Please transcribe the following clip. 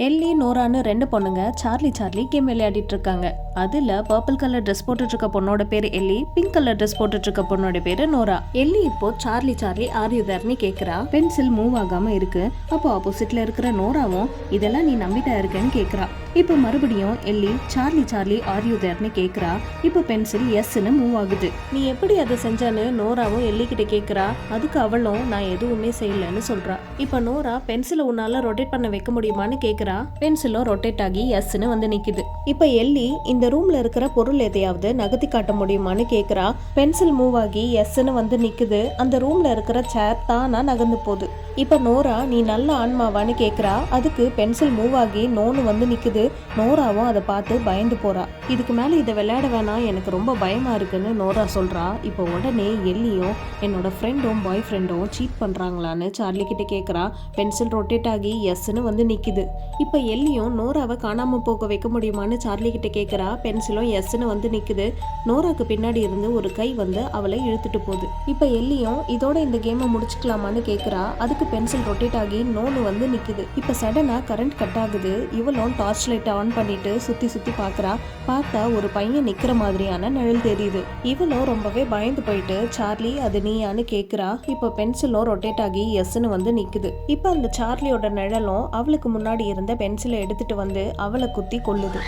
எல்லி நோரான்னு ரெண்டு பொண்ணுங்க Charlie Charlie game விளையாடிட்டு இருக்காங்க. அதுல பர்பிள் கலர் ட்ரெஸ் போட்டுட்டு இருக்க பொண்ணோட பேரு எல்லி, பிங்க் கலர் ட்ரெஸ் போட்டுட்டு இருக்க பொண்ணோட பேரு நோரா. எல்லி இப்போ சார்லி சார்லி ஆர் யூ தேர்னு கேக்குறா. பென்சில் மூவ் ஆகாம இருக்கு. அப்போ ஆப்போசிட்ல இருக்கிற நோராவும் இதெல்லாம் நீ நம்பிட்டா இருக்கேன்னு கேக்குறா. இப்போ மறுபடியும் எல்லி சார்லி சார்லி ஆர் யூ தேர்னு கேக்குறா. இப்போ பென்சில் எஸ்ன்னு மூவ் ஆகுது. நீ எப்படி அதை செஞ்சான்னு நோராவும் எல்லி கிட்ட கேக்குறா. அதுக்கு அவளும் நான் எதுவுமே செய்யலன்னு சொல்றா. இப்போ நோரா பென்சிலை உன்னால ரொட்டேட் பண்ண வைக்க முடியுமான்னு கேக்குறா. பென்சிலும் ரொட்டேட் ஆகி எஸ்ன்னு வந்து நிக்குது. இப்ப எல்லி இந்த ரூம்ல இருக்கிற பொருள் எதையாவது நகர்த்தி காட்ட முடியுமான்னு கேக்குறா. பென்சில் மூவ் ஆகி எஸ்ன்னு வந்து நிக்குது. அந்த ரூம்ல இருக்கிற சேர் தானா நகர்ந்து போகுது. இப்ப நோரா நீ நல்ல ஆன்மாவான்னு கேக்குறா. அதுக்கு பென்சில் மூவ் ஆகி நோன்னு வந்து நிக்குது. நோராவும் அதை பார்த்து பயந்து போறா. இதுக்கு மேல இதை விளையாட வேணாம், எனக்கு ரொம்ப பயமா இருக்குன்னு நோரா சொல்றா. இப்போ உடனே எல்லியும் என்னோட ஃப்ரெண்டும் பாய் ஃப்ரெண்டும் சீட் பண்றாங்களான்னு சார்லி கிட்ட கேக்குறா. பென்சில் ரொட்டேட் ஆகி எஸ்ன்னு வந்து நிக்குது. இப்போ எல்லியும் நோராவை காணாம போக வைக்க முடியுமான்னு சார்லி கிட்ட கேக்குறா. பென்சிலும் எஸ்ன்னு வந்து நிக்குது. நோராக்கு பின்னாடி இருந்து ஒரு கை வந்து அவளை இழுத்துட்டு போகுது. இப்போ எல்லியும் இதோட இந்த கேமை முடிச்சுக்கலாமான்னு கேக்குறா. அதுக்கு பென்சில் ரொட்டேட் ஆகி நோன்னு வந்து நிக்குது. இப்போ சடனா கரண்ட் கட் ஆகுது. இவளும் டார்ச் லைட் ஆன் பண்ணிட்டு சுத்தி சுத்தி பாக்குறா. பார்த்தா ஒரு பையன் நிக்கிற மாதிரியான நிழல் தெரியுது. இவளும் ரொம்பவே பயந்து போயிட்டு சார்லி அது நீயான்னு கேக்குறா. இப்போ பென்சிலும் ரொட்டேட் ஆகி எஸ்ன்னு வந்து நிக்குது. இப்போ அந்த சார்லியோட நிழலும் அவளுக்கு முன்னாடி இருந்த பென்சிலை எடுத்துட்டு வந்து அவளை குத்தி கொல்லுது.